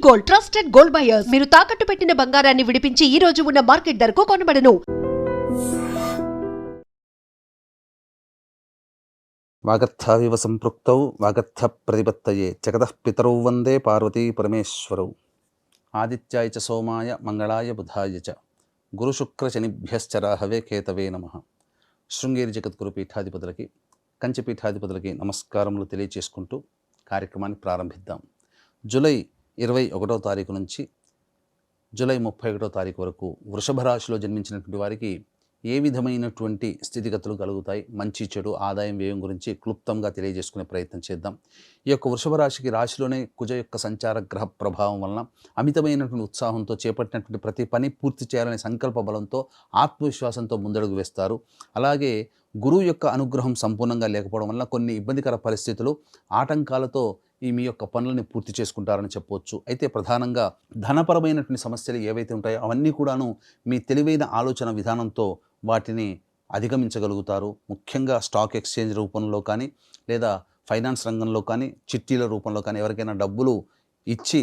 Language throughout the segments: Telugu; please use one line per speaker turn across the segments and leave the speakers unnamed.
Gold, trusted gold buyers. మీరు తాకట్టు పెట్టిన బంగారాన్ని విడిపించి ఈ రోజు ఉన్న మార్కెట్ ధరకు కొనబడను.
వాగర్థావివ సంపృక్తౌ వాగర్థ ప్రతిపత్తయే జగతః పితరౌ వందే పార్వతీ పరమేశ్వరౌ. ఆదిత్యాయ చ సోమాయ మంగళాయ బుధాయ చ గురుశుక్రశనిభ్యశ్చ రాహవే కేతవే నమః. శృంగేరి జగద్గురు పీఠాధిపతులకి, కంచి పీఠాధిపతులకి నమస్కారములు తెలియచేసుకుంటూ కార్యక్రమాన్ని ప్రారంభిద్దాం. జూలై 21వ తారీఖు నుంచి జూలై 31వ తారీఖు వరకు వృషభ రాశిలో జన్మించినటువంటి వారికి ఏ విధమైనటువంటి స్థితిగతులు కలుగుతాయి, మంచి చెడు ఆదాయం వ్యయం గురించి క్లుప్తంగా తెలియజేసుకునే ప్రయత్నం చేద్దాం. ఈ యొక్క వృషభ రాశికి రాశిలోనే కుజ యొక్క సంచార గ్రహ ప్రభావం వలన అమితమైనటువంటి ఉత్సాహంతో చేపట్టినటువంటి ప్రతి పని పూర్తి చేయాలనే సంకల్ప బలంతో ఆత్మవిశ్వాసంతో ముందడుగు వేస్తారు. అలాగే గురువు యొక్క అనుగ్రహం సంపూర్ణంగా లేకపోవడం వల్ల కొన్ని ఇబ్బందికర పరిస్థితులు, ఆటంకాలతో మీ యొక్క పనులని పూర్తి చేసుకుంటారని చెప్పవచ్చు. అయితే ప్రధానంగా ధనపరమైనటువంటి సమస్యలు ఏవైతే ఉంటాయో అవన్నీ కూడాను మీ తెలివైన ఆలోచన విధానంతో వాటిని అధిగమించగలుగుతారు. ముఖ్యంగా స్టాక్ ఎక్స్చేంజ్ రూపంలో కానీ, లేదా ఫైనాన్స్ రంగంలో కానీ, చిట్టీల రూపంలో కానీ ఎవరికైనా డబ్బులు ఇచ్చి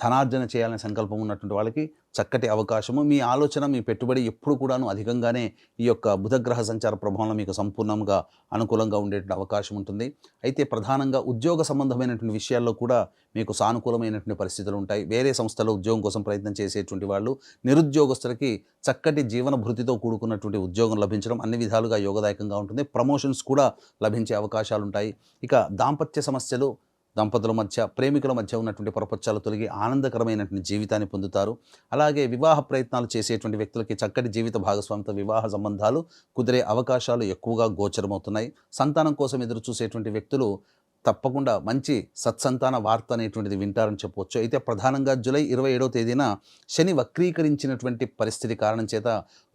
ధనార్జన చేయాలనే సంకల్పం ఉన్నటువంటి వాళ్ళకి చక్కటి అవకాశము. మీ ఆలోచన, మీ పెట్టుబడి ఎప్పుడు కూడాను అధికంగానే ఈ యొక్క బుధగ్రహ సంచార ప్రభావంలో మీకు సంపూర్ణంగా అనుకూలంగా ఉండేటువంటి అవకాశం ఉంటుంది. అయితే ప్రధానంగా ఉద్యోగ సంబంధమైనటువంటి విషయాల్లో కూడా మీకు సానుకూలమైనటువంటి పరిస్థితులు ఉంటాయి. వేరే సంస్థలో ఉద్యోగం కోసం ప్రయత్నం చేసేటువంటి వాళ్ళు, నిరుద్యోగస్తులకి చక్కటి జీవన భృతితో కూడుకున్నటువంటి ఉద్యోగం లభించడం అన్ని విధాలుగా యోగదాయకంగా ఉంటుంది. ప్రమోషన్స్ కూడా లభించే అవకాశాలు ఉంటాయి. ఇక దాంపత్య సమస్యలు, దంపతుల మధ్య, ప్రేమికుల మధ్య ఉన్నటువంటి పొరపచ్చాలు తొలగి ఆనందకరమైనటువంటి జీవితాన్ని పొందుతారు. అలాగే వివాహ ప్రయత్నాలు చేసేటువంటి వ్యక్తులకి చక్కటి జీవిత భాగస్వామితో వివాహ సంబంధాలు కుదిరే అవకాశాలు ఎక్కువగా గోచరమవుతున్నాయి. సంతానం కోసం ఎదురు చూసేటువంటి వ్యక్తులు తప్పకుండా మంచి సత్సంతాన వార్త అనేటువంటిది వింటారని చెప్పవచ్చు. అయితే ప్రధానంగా జూలై 27వ తేదీన శని వక్రీకరించినటువంటి పరిస్థితి కారణం చేత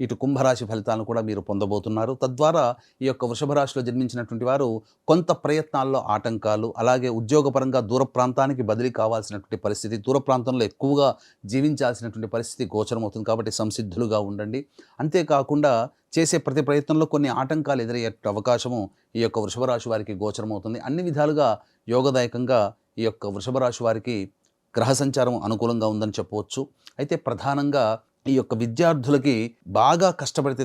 ఇటు కుంభరాశి ఫలితాలను కూడా మీరు పొందబోతున్నారు. తద్వారా ఈ యొక్క వృషభ రాశిలో జన్మించినటువంటి వారు కొంత ప్రయత్నాల్లో ఆటంకాలు, అలాగే ఉద్యోగపరంగా దూర ప్రాంతానికి బదిలీ కావాల్సినటువంటి పరిస్థితి, దూర ప్రాంతంలో ఎక్కువగా జీవించాల్సినటువంటి పరిస్థితి గోచరమవుతుంది. కాబట్టి సంసిద్ధులుగా ఉండండి. అంతేకాకుండా చేసే ప్రతి ప్రయత్నంలో కొన్ని ఆటంకాలు ఎదురయ్యే అవకాశము ఈ యొక్క వృషభ రాశి వారికి గోచరమవుతుంది. అన్ని విధాలుగా యోగదాయకంగా ఈ యొక్క వృషభ రాశి వారికి గ్రహ సంచారం అనుకూలంగా ఉందని చెప్పవచ్చు. అయితే ప్రధానంగా ఈ యొక్క విద్యార్థులకి బాగా కష్టపడితే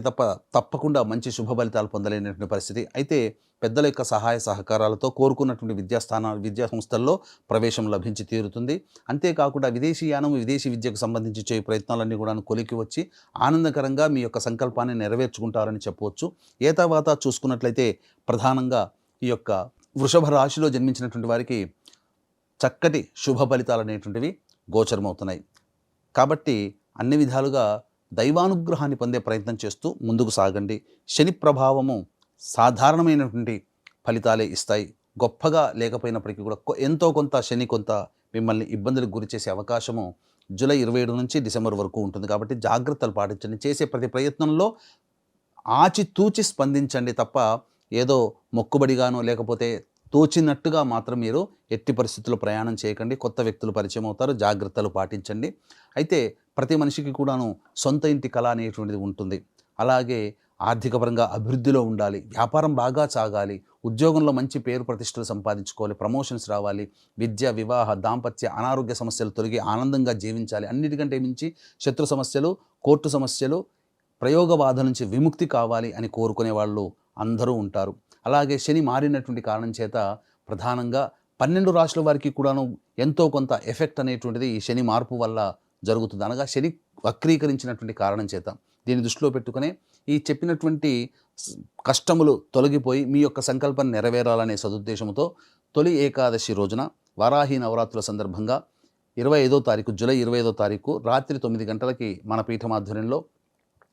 తప్పకుండా మంచి శుభ ఫలితాలు పొందలేనటువంటి పరిస్థితి. అయితే పెద్దల యొక్క సహాయ సహకారాలతో కోరుకున్నటువంటి విద్యా సంస్థల్లో ప్రవేశం లభించి తీరుతుంది. అంతేకాకుండా విదేశీయానం, విదేశీ విద్యకు సంబంధించి చేయ ప్రయత్నాలన్నీ కూడా కొలికి వచ్చి ఆనందకరంగా మీ యొక్క సంకల్పాన్ని నెరవేర్చుకుంటారని చెప్పవచ్చు. ఏ తర్వాత చూసుకున్నట్లయితే ప్రధానంగా ఈ యొక్క వృషభ రాశిలో జన్మించినటువంటి వారికి చక్కటి శుభ ఫలితాలు అనేటువంటివి గోచరమవుతున్నాయి. కాబట్టి అన్ని విధాలుగా దైవానుగ్రహాన్ని పొందే ప్రయత్నం చేస్తూ ముందుకు సాగండి. శని ప్రభావము సాధారణమైనటువంటి ఫలితాలే ఇస్తాయి. గొప్పగా లేకపోయినప్పటికీ కూడా ఎంతో కొంత శని కొంత మిమ్మల్ని ఇబ్బందులకు గురి చేసే అవకాశము జూలై 27 నుంచి డిసెంబర్ వరకు ఉంటుంది. కాబట్టి జాగ్రత్తలు పాటించండి. చేసే ప్రతి ప్రయత్నంలో ఆచితూచి స్పందించండి తప్ప ఏదో మొక్కుబడిగానో లేకపోతే తోచినట్టుగా మాత్రం మీరు ఎట్టి పరిస్థితుల్లో ప్రయాణం చేయకండి. కొత్త వ్యక్తులు పరిచయం అవుతారు. జాగ్రత్తలు పాటించండి. అయితే ప్రతి మనిషికి కూడాను సొంత ఇంటి కళ అనేటువంటిది ఉంటుంది. అలాగే ఆర్థికపరంగా అభివృద్ధిలో ఉండాలి, వ్యాపారం బాగా సాగాలి, ఉద్యోగంలో మంచి పేరు ప్రతిష్టలు సంపాదించుకోవాలి, ప్రమోషన్స్ రావాలి, విద్య, వివాహ, దాంపత్య, అనారోగ్య సమస్యలు తొలగి ఆనందంగా జీవించాలి. అన్నిటికంటే మించి శత్రు సమస్యలు, కోర్టు సమస్యలు, ప్రయోగ బాధ నుంచి విముక్తి కావాలి అని కోరుకునే వాళ్ళు అందరూ ఉంటారు. అలాగే శని మారినటువంటి కారణం చేత ప్రధానంగా 12 రాశుల వారికి కూడాను ఎంతో కొంత ఎఫెక్ట్ అనేటువంటిది ఈ శని మార్పు వల్ల జరుగుతుంది. అనగా శని వక్రీకరించినటువంటి కారణం చేత దీన్ని దృష్టిలో పెట్టుకునే ఈ చెప్పినటువంటి కష్టములు తొలగిపోయి మీ యొక్క సంకల్పం నెరవేరాలనే సదుద్దేశంతో తొలి ఏకాదశి రోజున వారాహి నవరాత్రుల సందర్భంగా 25వ తారీఖు జూలై 25వ తారీఖు రాత్రి 9 గంటలకి మన పీఠమాధ్వర్యంలో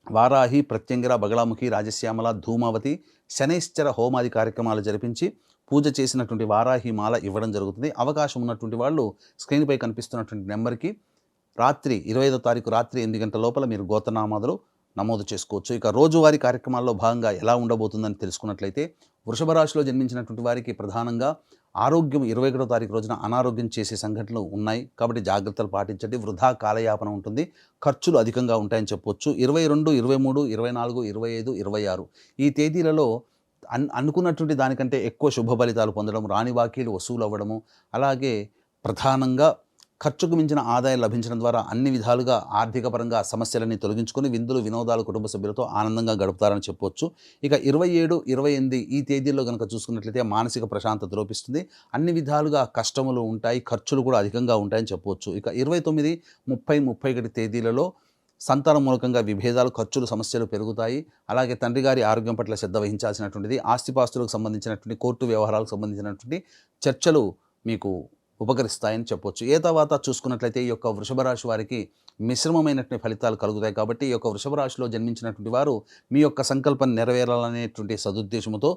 వారాహి, ప్రత్యంగిర, బగళాముఖి, రాజశ్యామల, ధూమావతి, శనైశ్చర హోమాది కార్యక్రమాలు జరిపించి పూజ చేసినటువంటి వారాహి మాల ఇవ్వడం జరుగుతుంది. అవకాశం ఉన్నటువంటి వాళ్ళు స్క్రీన్పై కనిపిస్తున్నటువంటి నెంబర్కి రాత్రి 25వ తారీఖు రాత్రి 8 గంటల లోపల మీరు గోత్రనామాదులు నమోదు చేసుకోవచ్చు. ఇక రోజువారీ కార్యక్రమాల్లో భాగంగా ఎలా ఉండబోతుందని తెలుసుకున్నట్లయితే వృషభ రాశిలో జన్మించినటువంటి వారికి ప్రధానంగా ఆరోగ్యం 21వ తారీఖు రోజున అనారోగ్యం చేసే సంఘటనలు ఉన్నాయి. కాబట్టి జాగ్రత్తలు పాటించండి. వృధా కాలయాపన ఉంటుంది, ఖర్చులు అధికంగా ఉంటాయని చెప్పవచ్చు. 22, 23, 24, 25, 26 ఈ తేదీలలో అనుకున్నటువంటి దానికంటే ఎక్కువ శుభ ఫలితాలు పొందడం, రాని బాకీలు వసూలు అవ్వడము, అలాగే ప్రధానంగా ఖర్చుకు మించిన ఆదాయం లభించడం ద్వారా అన్ని విధాలుగా ఆర్థిక పరంగా సమస్యలన్నీ తొలగించుకొని విందులు వినోదాలు కుటుంబ సభ్యులతో ఆనందంగా గడుపుతారని చెప్పొచ్చు. ఇక 27, 28 ఈ తేదీల్లో కనుక చూసుకున్నట్లయితే మానసిక ప్రశాంతత లోపిస్తుంది. అన్ని విధాలుగా కష్టములు ఉంటాయి, ఖర్చులు కూడా అధికంగా ఉంటాయని చెప్పవచ్చు. ఇక 29, 30, 31 తేదీలలో సంతానం మూలకంగా విభేదాలు, ఖర్చులు, సమస్యలు పెరుగుతాయి. అలాగే తండ్రి గారి ఆరోగ్యం పట్ల శ్రద్ధ వహించాల్సినటువంటిది, ఆస్తిపాస్తులకు సంబంధించినటువంటి కోర్టు వ్యవహారాలకు సంబంధించినటువంటి చర్చలు మీకు ఉపకరిస్తాయని చెప్పొచ్చు. తర్వాత చూసుకున్నట్లయితే ఈ యొక్క వృషభ రాశి వారికి మిశ్రమమైనటువంటి ఫలితాలు కలుగుతాయి. కాబట్టి ఈ యొక్క వృషభ రాశిలో జన్మించినటువంటి వారు మీ యొక్క సంకల్పం నెరవేరాలనేటువంటి సదుద్దేశంతో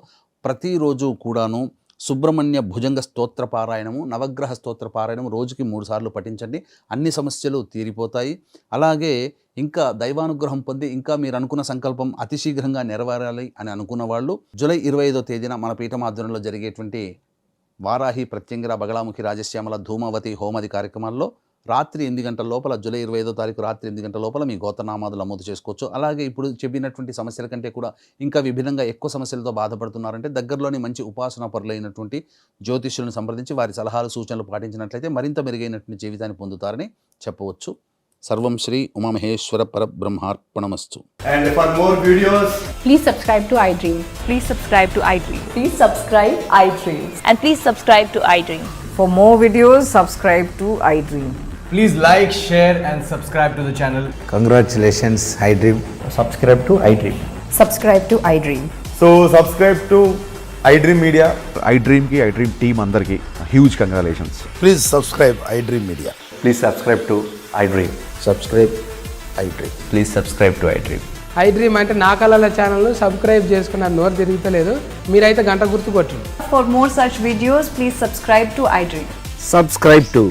ప్రతిరోజు కూడాను సుబ్రహ్మణ్య భుజంగ స్తోత్ర పారాయణము, నవగ్రహ స్తోత్ర పారాయణము రోజుకి 3 సార్లు పఠించండి. అన్ని సమస్యలు తీరిపోతాయి. అలాగే ఇంకా దైవానుగ్రహం పొంది ఇంకా మీరు అనుకున్న సంకల్పం అతి శీఘ్రంగా నెరవేరాలి అని అనుకున్న వాళ్ళు జూలై 25వ తేదీన మన పీఠం ఆధ్వర్యంలో జరిగేటువంటి వారాహి, ప్రత్యంగిర, బగళాముఖి, రాజశ్యామల, ధూమవతి హోమది కార్యక్రమాల్లో రాత్రి 8 గంటల లోపల జూలై 25వ తారీఖు రాత్రి 8 గంటల లోపల మీ గోత్రనామాలు నమోదు చేసుకోవచ్చు. అలాగే ఇప్పుడు చెప్పినటువంటి సమస్యల కంటే కూడా ఇంకా విభిన్నంగా ఎక్కువ సమస్యలతో బాధపడుతున్నారంటే దగ్గరలోని మంచి ఉపాసన పరులైనటువంటి జ్యోతిష్యులను సంప్రదించి వారి సలహాలు సూచనలు పాటించినట్లయితే మరింత మెరుగైనటువంటి జీవితాన్ని పొందుతారని చెప్పవచ్చు. సర్వం Shri Umamaheshwara పరబ్రహ్మార్పణమస్తు.
And for more videos,
Please subscribe to iDream.
Please subscribe to iDream.
Please subscribe iDream.
And please subscribe to iDream.
For more videos, subscribe to iDream.
please like, share and subscribe to the channel.
Congratulations, iDream.
subscribe to iDream.
Subscribe to iDream.
So subscribe to iDream Media.
iDream की iDream team अंदर की huge congratulations.
Please subscribe iDream Media.
Please subscribe to iDream.
Subscribe iDream.
Please subscribe to iDream.
iDream అంటే నా కళల ఛానల్ సబ్స్క్రైబ్ చేసుకున్న నోరు తిరుగుతలేదు, మీరైతే గంట గుర్తు కొట్టండి.
For more such videos, please subscribe to iDream.
Subscribe to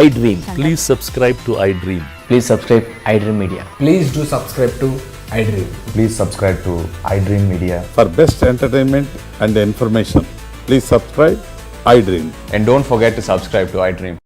iDream.
Please subscribe to iDream.
Please subscribe iDream Media.
Please do subscribe to iDream.
Please subscribe to iDream Media.
For best entertainment and information, please subscribe iDream.
And don't forget to subscribe to iDream.